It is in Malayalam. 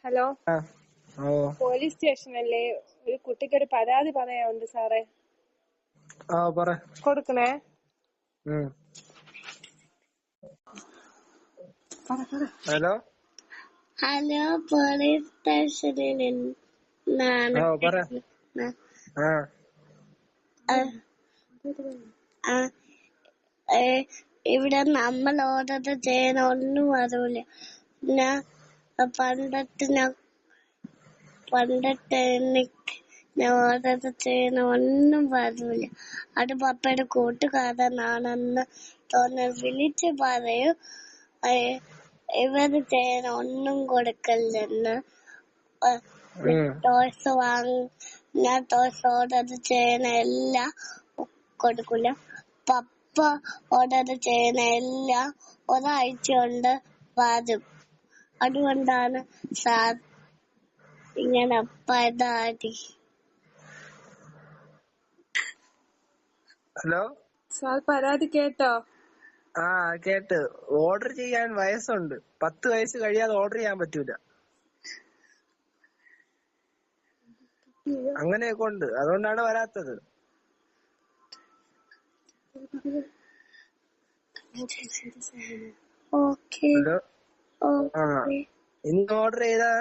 ഹലോ, ആ, ഓ പോലീസ് സ്റ്റേഷനല്ലേ? ഒരു കുട്ടിക്കൊരു പരാതി പറയാനുണ്ട് സാറേ. ആ പറ. കൊടുക്കണേ. ഉം. ഹലോ ഹലോ, പോലീസ് സ്റ്റേഷനിൽ നിന്നാണ് ആ പറ. വിളിക്കുന്നത്. ആ ഇവിടെ നമ്മൾ ഓർഡർ ചെയ്യാൻ ഒന്നും അറിയില്ല. പിന്നെ പണ്ടത്തെ എനിക്ക് ഞാൻ ഓർഡർ ചെയ്യാൻ ഒന്നും അറിയില്ല. അത് പപ്പയുടെ കൂട്ടുകാരനാണെന്ന് തോന്നുന്നു. വിളിച്ച് പറയും ഇവര് ചെയ്യാൻ ഒന്നും കൊടുക്കല്ലെന്ന്. ടോയ്സ് ഞാൻ ടോയ്സ് ഓർഡർ ചെയ്യണ എല്ലാം കൊടുക്കില്ല. പപ്പ ഓർഡർ ചെയ്യണ എല്ലാം ഒരാഴ്ച കൊണ്ട് വരും. അതുകൊണ്ടാണ് സാർ ഇങ്ങനെ പരാതി. ഹലോ. സാർ പരാതി കേട്ടോ? ആ കേട്ട്. ഓർഡർ ചെയ്യാൻ വയസ്സുണ്ട്. 10 വയസ്സ് കഴിയാതെ ഓർഡർ ചെയ്യാൻ പറ്റൂല. അങ്ങനെയൊക്കെ ഉണ്ട്. അതുകൊണ്ടാണ് വരാത്തത്. Okay hello. ആ ഓക്കെ ഇന്ന് ഓർഡർ ചെയ്താ